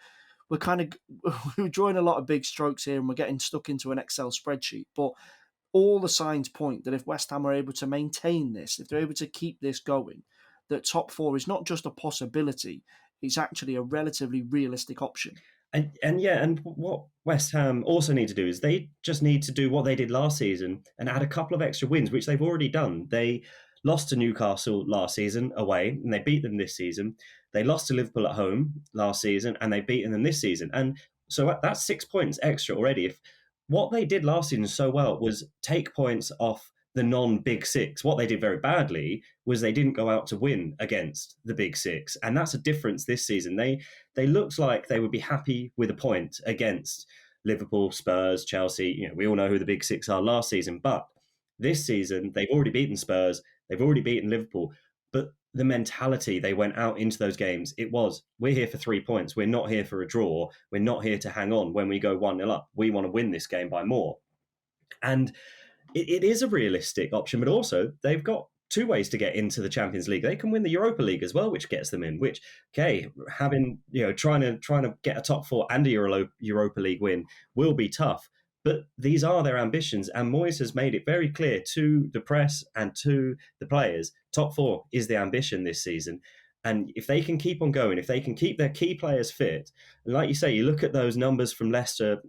drawing a lot of big strokes here, and we're getting stuck into an Excel spreadsheet. But all the signs point that if West Ham are able to maintain this, if they're able to keep this going, that top 4 is not just a possibility, it's actually a relatively realistic option. And what West Ham also need to do is they just need to do what they did last season and add a couple of extra wins, which they've already done. They lost to Newcastle last season away, and they beat them this season. They lost to Liverpool at home last season, and they've beaten them this season. And so that's 6 points extra already. If what they did last season so well was take points off the non-Big Six. What they did very badly was they didn't go out to win against the Big Six. And that's a difference this season. They looked like they would be happy with a point against Liverpool, Spurs, Chelsea. We all know who the Big Six are last season. But this season, they've already beaten Spurs. They've already beaten Liverpool. But the mentality they went out into those games, it was, we're here for 3 points. We're not here for a draw. We're not here to hang on when we go 1-0 up. We want to win this game by more. And it is a realistic option, but also they've got 2 ways to get into the Champions League. They can win the Europa League as well, which gets them in, which, okay, having, trying to get a top 4 and a Europa League win will be tough. But these are their ambitions, and Moyes has made it very clear to the press and to the players, top 4 is the ambition this season. And if they can keep on going, if they can keep their key players fit, and like you say, you look at those numbers from Leicester,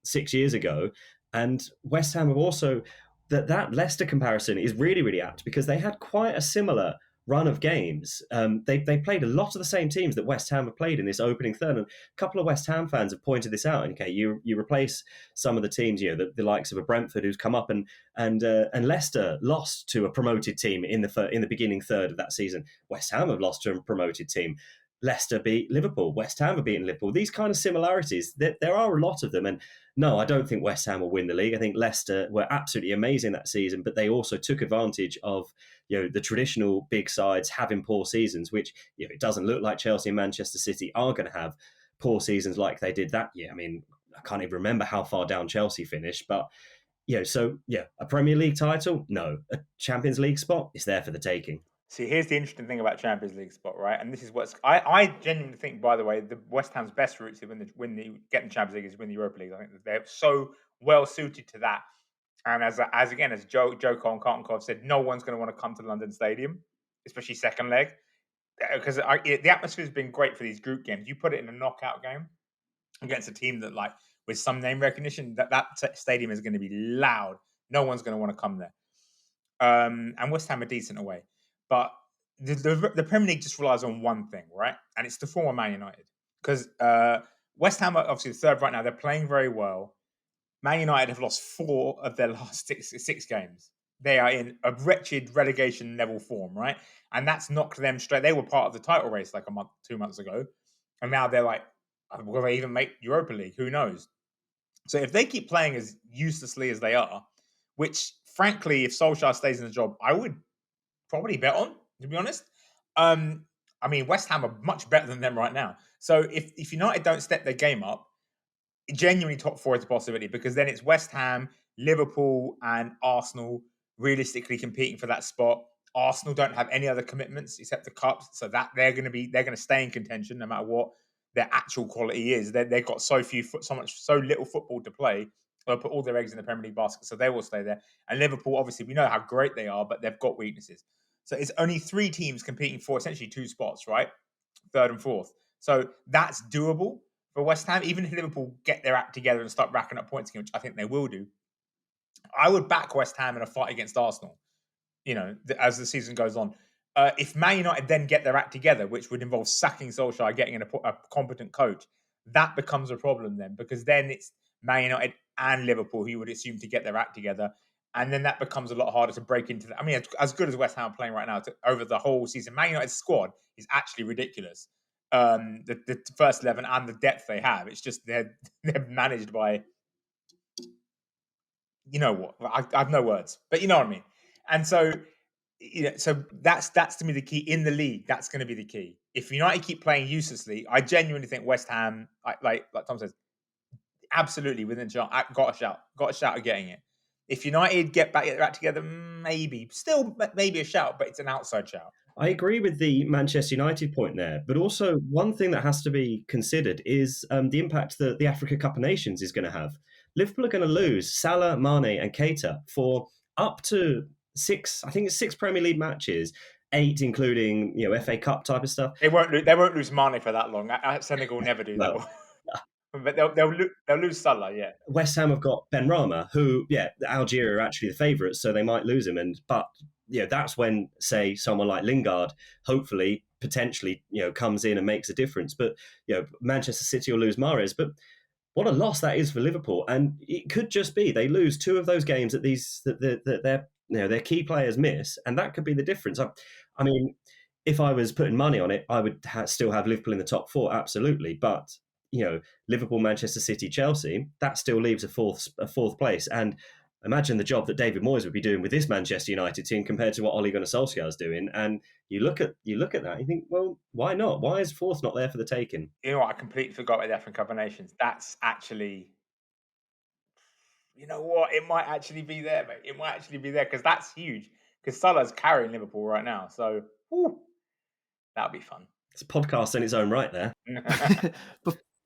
6 years ago, and West Ham have also, that Leicester comparison is really, really apt because they had quite a similar run of games. They played a lot of the same teams that West Ham have played in this opening third. And a couple of West Ham fans have pointed this out. Okay, you replace some of the teams, the likes of a Brentford who's come up, and Leicester lost to a promoted team in the beginning third of that season. West Ham have lost to a promoted team. Leicester beat Liverpool, West Ham have beaten Liverpool. These kind of similarities, there are a lot of them. And no, I don't think West Ham will win the league. I think Leicester were absolutely amazing that season, but they also took advantage of the traditional big sides having poor seasons, which it doesn't look like Chelsea and Manchester City are going to have poor seasons like they did that year. I mean, I can't even remember how far down Chelsea finished, but a Premier League title, no. A Champions League spot, it's there for the taking. See, here's the interesting thing about Champions League spot, right? And this is what's I genuinely think, by the way, the West Ham's best route to get the Champions League is win the Europa League. I think that they're so well suited to that. And as Joe Cole and Carlton Cole have said, no one's going to want to come to London Stadium, especially second leg, because the atmosphere has been great for these group games. You put it in a knockout game against a team that, like, with some name recognition, that stadium is going to be loud. No one's going to want to come there. And West Ham are decent away. But the Premier League just relies on one thing, right? And it's the form of Man United. Because West Ham are obviously third right now. They're playing very well. Man United have lost 4 of their last six games. They are in a wretched relegation level form, right? And that's knocked them straight. They were part of the title race like 2 months ago. And now they're like, will they even make Europa League? Who knows? So if they keep playing as uselessly as they are, which, frankly, if Solskjaer stays in the job, I would probably bet on, to be honest. I mean, West Ham are much better than them right now. So if United don't step their game up, genuinely top 4 is a possibility, because then it's West Ham, Liverpool, and Arsenal realistically competing for that spot. Arsenal don't have any other commitments except the cups, so that they're going to stay in contention no matter what their actual quality is. They've got so little football to play. They'll put all their eggs in the Premier League basket, so they will stay there. And Liverpool, obviously, we know how great they are, but they've got weaknesses. So it's only 3 teams competing for essentially 2 spots, right? 3rd and 4th. So that's doable for West Ham. Even if Liverpool get their act together and start racking up points again, which I think they will do, I would back West Ham in a fight against Arsenal, as the season goes on. If Man United then get their act together, which would involve sacking Solskjaer, getting in a competent coach, that becomes a problem then, because then it's Man United and Liverpool who you would assume to get their act together. And then that becomes a lot harder to break into that. I mean, as good as West Ham are playing right now over the whole season, Man United's squad is actually ridiculous. The first 11 and the depth they have, it's just they're managed by, you know what? I have no words, but you know what I mean. And so, so that's to me the key in the league. That's going to be the key. If United keep playing uselessly, I genuinely think West Ham, like Tom says, absolutely within a shot. Got a shout at getting it. If United get back together, maybe a shout, but it's an outside shout. I agree with the Manchester United point there, but also one thing that has to be considered is the impact that the Africa Cup of Nations is going to have. Liverpool are going to lose Salah, Mane, and Keita for up to 6. I think it's 6 Premier League matches, 8 including FA Cup type of stuff. They won't lose Mane for that long. Senegal never do that. But they'll lose Salah, yeah. West Ham have got Benrahma, who, Algeria are actually the favourites, so they might lose him. But that's when, say, someone like Lingard, hopefully, potentially, comes in and makes a difference. But Manchester City will lose Mahrez. But what a loss that is for Liverpool, and it could just be they lose 2 of those games that their key players miss, and that could be the difference. I mean, if I was putting money on it, I would still have Liverpool in the top 4, absolutely, but. Liverpool, Manchester City, Chelsea, that still leaves a fourth place. And imagine the job that David Moyes would be doing with this Manchester United team compared to what Ole Gunnar Solskjaer is doing. And you look at that, and you think, well, why not? Why is 4th not there for the taking? You know what? I completely forgot about the African Cup of Nations. That's actually, you know what? It might actually be there, mate. It might actually be there, because that's huge. Because Salah's carrying Liverpool right now. So, that'll be fun. It's a podcast in its own right there.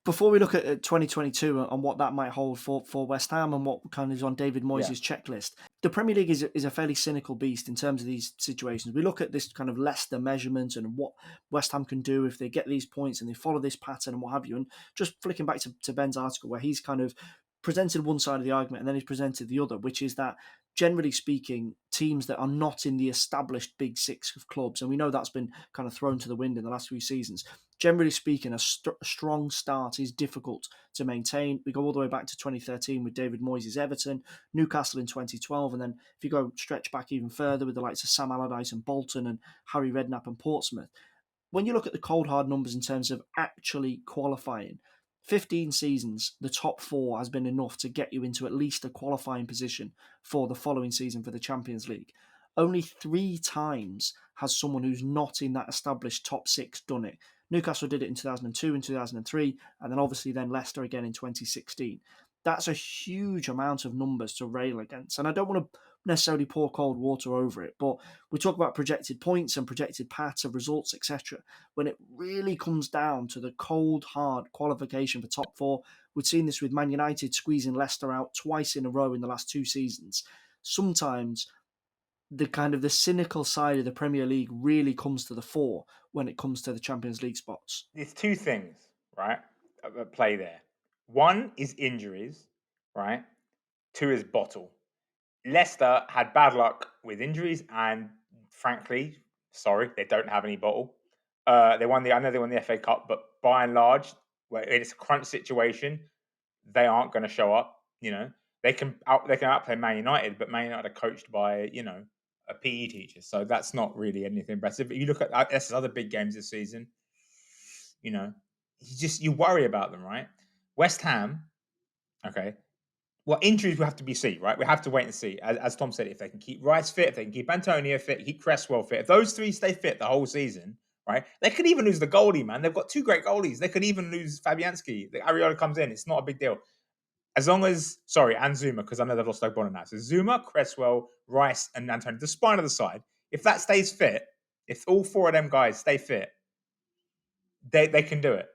Before we look at 2022 and what that might hold for West Ham and what kind of is on David Moyes' checklist, the Premier League is a fairly cynical beast in terms of these situations. We look at this kind of Leicester measurement and what West Ham can do if they get these points and they follow this pattern and what have you. And just flicking back to Ben's article where he's kind of presented one side of the argument and then he's presented the other, which is that generally speaking, teams that are not in the established big 6 of clubs, and we know that's been kind of thrown to the wind in the last few seasons, generally speaking, a strong start is difficult to maintain. We go all the way back to 2013 with David Moyes' Everton, Newcastle in 2012, and then if you go stretch back even further with the likes of Sam Allardyce and Bolton and Harry Redknapp and Portsmouth, when you look at the cold hard numbers in terms of actually qualifying, 15 seasons, the top 4 has been enough to get you into at least a qualifying position for the following season for the Champions League. Only 3 times has someone who's not in that established top 6 done it. Newcastle did it in 2002 and 2003, and then obviously then Leicester again in 2016. That's a huge amount of numbers to rail against. And I don't want to necessarily pour cold water over it, but we talk about projected points and projected paths of results, etc. When it really comes down to the cold, hard qualification for top 4, we've seen this with Man United squeezing Leicester out twice in a row in the last 2 seasons. Sometimes the cynical side of the Premier League really comes to the fore when it comes to the Champions League spots. There's 2 things, right, at play there. 1 is injuries, right? 2 is bottle. Leicester had bad luck with injuries, and frankly, sorry, they don't have any bottle. I know they won the FA Cup, but by and large, where it's a crunch situation, they aren't going to show up. They can outplay Man United, but Man United are coached by a PE teacher, so that's not really anything impressive. But you look at Leicester's other big games this season, you worry about them, right? West Ham, okay. Well, injuries will have to be seen, right? We have to wait and see. As Tom said, if they can keep Rice fit, if they can keep Antonio fit, keep Cresswell fit, if those 3 stay fit the whole season, right? They could even lose the goalie, man. They've got 2 great goalies. They could even lose Fabianski. Arriola comes in. It's not a big deal. As long as, and Zuma, because I know they've lost Ogbonna now. So Zuma, Cresswell, Rice, and Antonio, the spine of the side. If that stays fit, if all 4 of them guys stay fit, they can do it.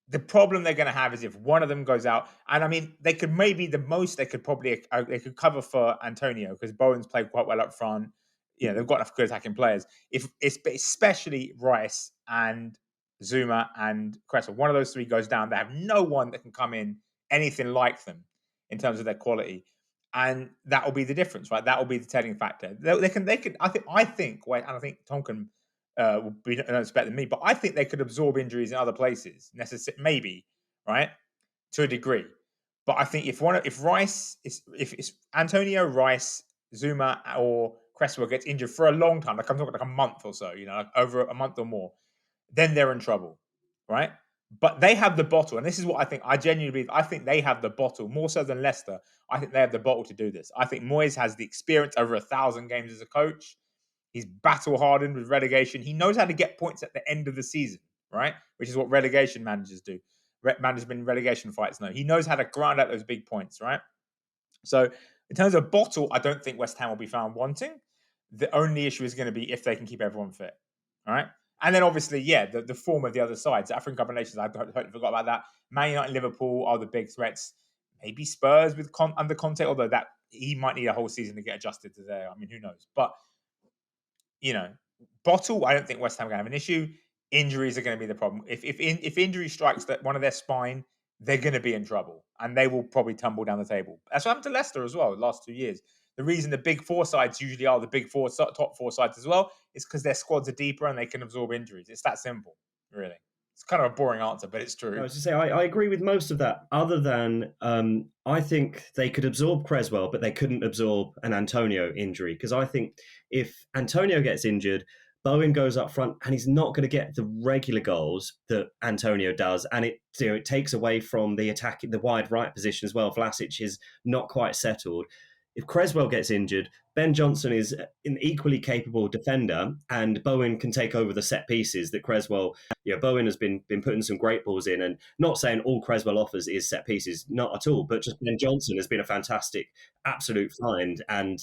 The problem they're going to have is if one of them goes out, and I mean, they could maybe they could cover for Antonio because Bowen's played quite well up front. They've got enough good attacking players. If it's especially Rice and Zuma and Cresswell, one of those 3 goes down, they have no one that can come in anything like them in terms of their quality, and that will be the difference, right? That will be the telling factor. They can. I think Tom can. Will be better than me, but I think they could absorb injuries in other places, maybe, right, to a degree. But I think if Antonio, Rice, Zuma, or Cresswell gets injured for a long time, like I'm talking like a month or so, like over a month or more, then they're in trouble, right? But they have the bottle, and this is what I think. I genuinely believe. I think they have the bottle more so than Leicester. I think they have the bottle to do this. I think Moyes has the experience over 1,000 games as a coach. He's battle hardened with relegation. He knows how to get points at the end of the season, right? Which is what relegation managers do. Managers in relegation fights know. He knows how to grind out those big points, right? So in terms of bottle, I don't think West Ham will be found wanting. The only issue is going to be if they can keep everyone fit, all right? And then obviously, the form of the other sides. African Cup of Nations, I totally forgot about that. Man United and Liverpool are the big threats. Maybe Spurs with under Conte, although that he might need a whole season to get adjusted to there. I mean, who knows? But bottle, I don't think West Ham are going to have an issue. Injuries are going to be the problem. If injury strikes that one of their spine, they're going to be in trouble, and they will probably tumble down the table. That's what happened to Leicester as well the last 2 years. The reason the big 4 sides usually are the big 4 top 4 sides as well is because their squads are deeper and they can absorb injuries. It's that simple, really. It's kind of a boring answer, but it's true. I was to say, I agree with most of that, other than I think they could absorb Cresswell, but they couldn't absorb an Antonio injury. Because I think if Antonio gets injured, Bowen goes up front and he's not going to get the regular goals that Antonio does. And it takes away from the attack in the wide right position as well. Vlasic is not quite settled. If Cresswell gets injured, Ben Johnson is an equally capable defender, and Bowen can take over the set pieces that Cresswell. Bowen has been putting some great balls in, and not saying all Cresswell offers is set pieces, not at all. But just Ben Johnson has been a fantastic, absolute find, and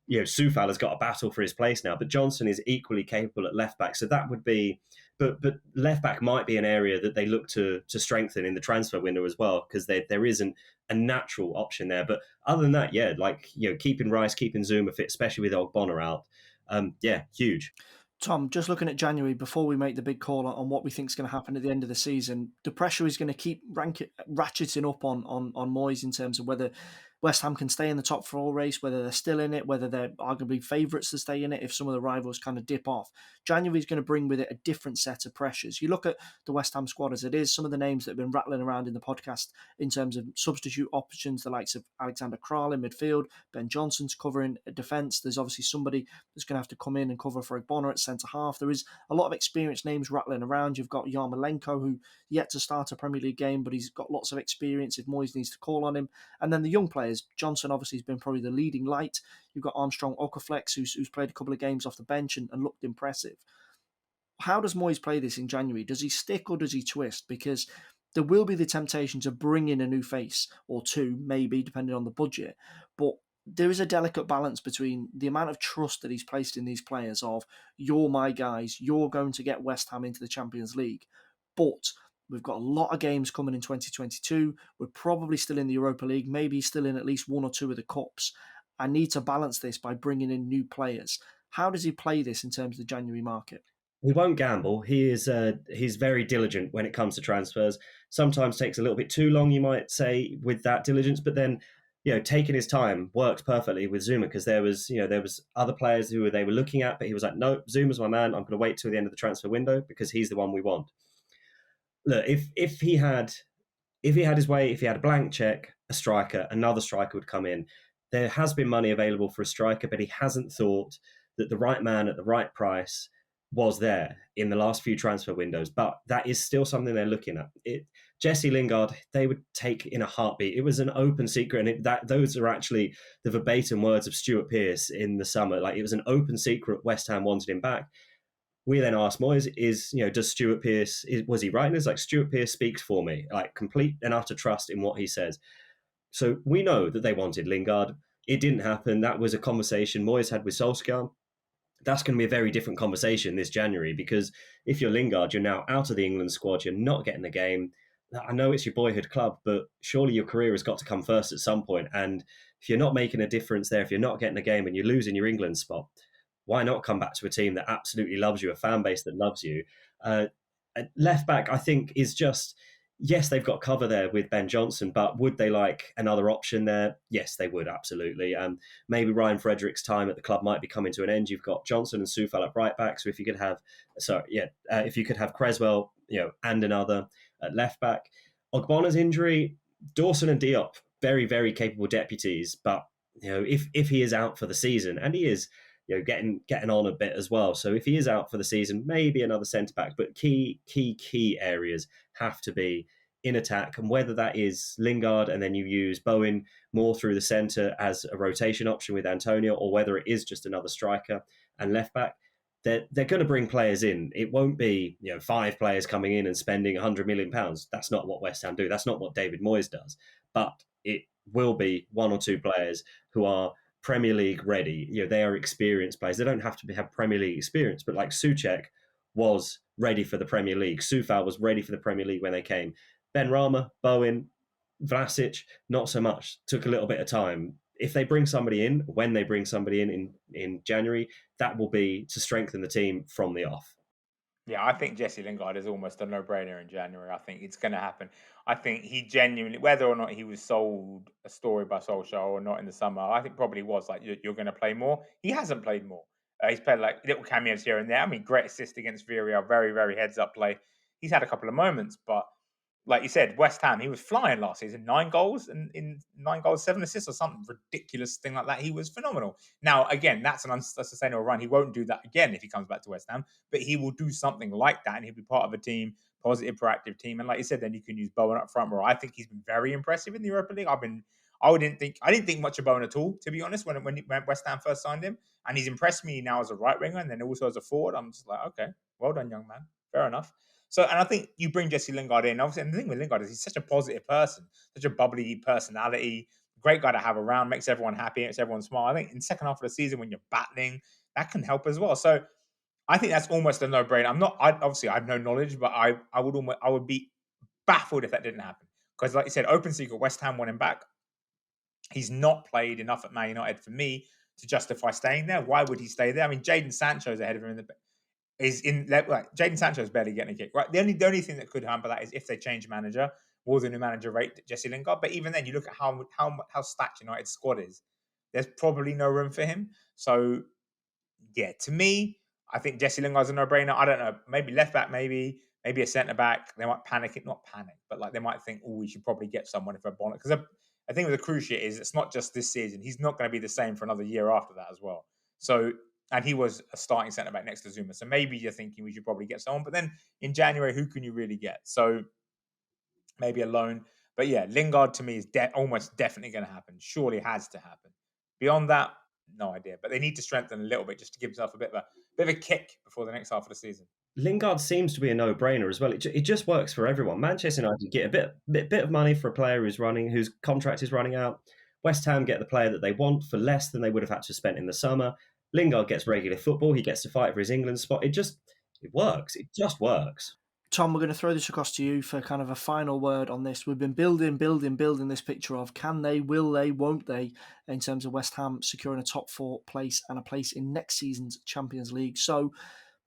Soufal has got a battle for his place now. But Johnson is equally capable at left back, so that would be. But left back might be an area that they look to strengthen in the transfer window as well, because there isn't a natural option there. But other than that, keeping Rice, keeping Zuma fit, especially with Ogbonna out, huge. Tom, just looking at January before we make the big call on what we think is going to happen at the end of the season, the pressure is going to keep ratcheting up on Moyes in terms of whether West Ham can stay in the top 4 race, whether they're still in it, whether they're arguably favourites to stay in it if some of the rivals kind of dip off. January is going to bring with it a different set of pressures. You look at the West Ham squad as it is, some of the names that have been rattling around in the podcast in terms of substitute options, the likes of Alexander Král in midfield, Ben Johnson's covering defence. There's obviously somebody that's going to have to come in and cover for Ogbonna at centre-half. There is a lot of experienced names rattling around. You've got Yarmolenko, who yet to start a Premier League game, but he's got lots of experience if Moyes needs to call on him. And then the young players, Johnson obviously has been probably the leading light. You've got Armstrong Okaflex, who's played a couple of games off the bench and looked impressive. How does Moyes play this in January? Does he stick or does he twist? Because there will be the temptation to bring in a new face or two, maybe, depending on the budget. But there is a delicate balance between the amount of trust that he's placed in these players of, you're my guys, you're going to get West Ham into the Champions League. But we've got a lot of games coming in 2022. We're probably still in the Europa League, maybe still in at least one or two of the cups. I need to balance this by bringing in new players. How does he play this in terms of the January market? He won't gamble. He's very diligent when it comes to transfers. Sometimes takes a little bit too long, you might say, with that diligence. But then, taking his time worked perfectly with Zuma, because there was other players who they were looking at, but he was like, no, Zuma's my man. I'm going to wait till the end of the transfer window because he's the one we want. Look, if he had his way, if he had a blank check, a striker, another striker would come in. There has been money available for a striker, but he hasn't thought that the right man at the right price was there in the last few transfer windows. But that is still something they're looking at. Jesse Lingard, they would take in a heartbeat. It was an open secret, and those are actually the verbatim words of Stuart Pearce in the summer. Like, it was an open secret. West Ham wanted him back. We then asked Moyes, does Stuart Pearce, was he right? And it's like, Stuart Pearce speaks for me, like complete and utter trust in what he says. So we know that they wanted Lingard. It didn't happen. That was a conversation Moyes had with Solskjaer. That's going to be a very different conversation this January, because if you're Lingard, you're now out of the England squad. You're not getting the game. I know it's your boyhood club, but surely your career has got to come first at some point. And if you're not making a difference there, if you're not getting the game and you're losing your England spot, why not come back to a team that absolutely loves you, a fan base that loves you? Left back, I think, is just, yes, they've got cover there with Ben Johnson, but would they like another option there? Yes, they would, absolutely. Maybe Ryan Frederick's time at the club might be coming to an end. You've got Johnson and Soufal at right back, so if you could have Cresswell, and another at left back. Ogbonna's injury, Dawson and Diop, very, very capable deputies, but if he is out for the season, and he is, getting on a bit as well. So if he is out for the season, maybe another centre back. But key areas have to be in attack, and whether that is Lingard and then you use Bowen more through the centre as a rotation option with Antonio, or whether it is just another striker and left back, they're going to bring players in. It won't be 5 players coming in and spending £100 million. That's not what West Ham do. That's not what David Moyes does. But it will be 1 or 2 players who are Premier League ready. They are experienced players. They don't have to have Premier League experience, but like Souček was ready for the Premier League. Soufal was ready for the Premier League when they came. Ben Rama, Bowen, Vlasic, not so much. Took a little bit of time. If they bring somebody in, when they bring somebody in January, that will be to strengthen the team from the off. Yeah, I think Jesse Lingard is almost a no-brainer in January. I think it's going to happen. I think he genuinely, whether or not he was sold a story by Solskjaer or not in the summer, I think probably was like, you're going to play more. He hasn't played more. He's played like little cameos here and there. I mean, great assist against Feargal, very, very heads-up play. He's had a couple of moments, but like you said, West Ham, he was flying last season. 9 goals and in 9 goals, 7 assists or something ridiculous thing like that. He was phenomenal. Now, again, that's an unsustainable run. He won't do that again if he comes back to West Ham, but he will do something like that, and he'll be part of a team, positive, proactive team. And like you said, then you can use Bowen up front. Where I think he's been very impressive in the Europa League. I didn't think much of Bowen at all, to be honest, when West Ham first signed him, and he's impressed me now as a right winger and then also as a forward. I'm just like, okay, well done, young man. Fair enough. So, and I think you bring Jesse Lingard in. Obviously, and the thing with Lingard is he's such a positive person, such a bubbly personality, great guy to have around, makes everyone happy, makes everyone smile. I think in the second half of the season when you're battling, that can help as well. So I think that's almost a no-brainer. Obviously I have no knowledge, but I would be baffled if that didn't happen. Because like you said, open secret, West Ham want him back. He's not played enough at Man United for me to justify staying there. Why would he stay there? I mean, Jadon Sancho's ahead of him Jadon Sancho's barely getting a kick, right? The only thing that could hamper that is if they change manager, more than the manager rate Jesse Lingard. But even then, you look at how stacked United's squad is. There's probably no room for him. So, yeah, to me, I think Jesse Lingard's a no-brainer. I don't know, maybe left back, maybe a centre back. They might not panic, but like they might think, oh, we should probably get someone for Bonnet. Because I think the crucial is it's not just this season. He's not going to be the same for another year after that as well. So, and he was a starting centre back next to Zuma. So maybe you're thinking we should probably get someone. But then in January, who can you really get? So maybe a loan. But yeah, Lingard to me is almost definitely going to happen. Surely has to happen. Beyond that, no idea. But they need to strengthen a little bit just to give himself a bit of a kick before the next half of the season. Lingard seems to be a no-brainer as well. It just works for everyone. Manchester United get a bit of money for a player whose contract is running out. West Ham get the player that they want for less than they would have had to spend in the summer. Lingard gets regular football. He gets to fight for his England spot. It works. It just works. Tom, we're going to throw this across to you for kind of a final word on this. We've been building this picture of can they, will they, won't they, in terms of West Ham securing a top 4 place and a place in next season's Champions League. So,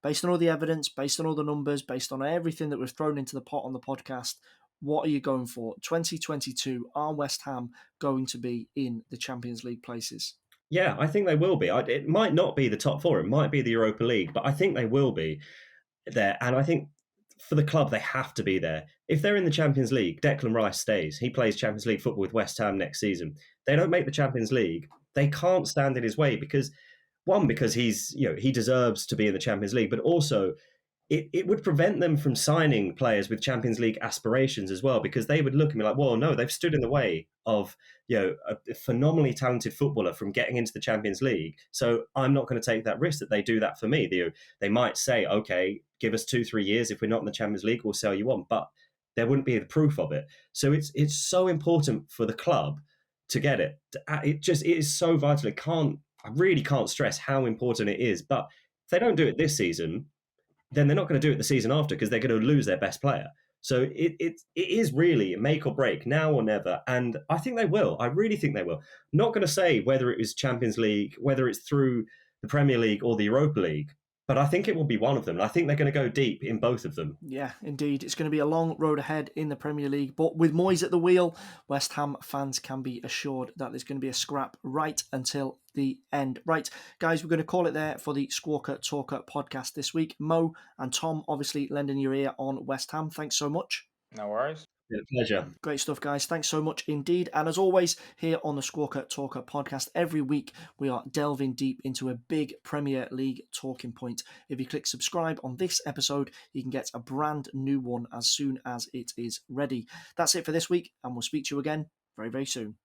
based on all the evidence, based on all the numbers, based on everything that we've thrown into the pot on the podcast, what are you going for? 2022, are West Ham going to be in the Champions League places? Yeah, I think they will be. It might not be the top 4. It might be the Europa League, but I think they will be there. And I think for the club, they have to be there. If they're in the Champions League, Declan Rice stays. He plays Champions League football with West Ham next season. They don't make the Champions League. They can't stand in his way because he deserves to be in the Champions League, but also it would prevent them from signing players with Champions League aspirations as well, because they would look and be like, well, no, they've stood in the way of a phenomenally talented footballer from getting into the Champions League. So I'm not going to take that risk that they do that for me. They might say, okay, give us 2-3 years. If we're not in the Champions League, we'll sell you on. But there wouldn't be the proof of it. So it's so important for the club to get it. It is so vital. I really can't stress how important it is. But if they don't do it this season, then they're not going to do it the season after because they're going to lose their best player. So it is really make or break, now or never. And I think they will. I really think they will. I'm not going to say whether it is Champions League, whether it's through the Premier League or the Europa League, but I think it will be one of them. And I think they're going to go deep in both of them. Yeah, indeed. It's going to be a long road ahead in the Premier League. But with Moyes at the wheel, West Ham fans can be assured that there's going to be a scrap right until the end. Right, guys, we're going to call it there for the Squawka Talker podcast this week. Mo and Tom, obviously, lending your ear on West Ham. Thanks so much. No worries. It's a pleasure. Great stuff, guys. Thanks so much indeed. And as always, here on the Squawka Talker podcast, every week we are delving deep into a big Premier League talking point. If you click subscribe on this episode, you can get a brand new one as soon as it is ready. That's it for this week, and we'll speak to you again very, very soon.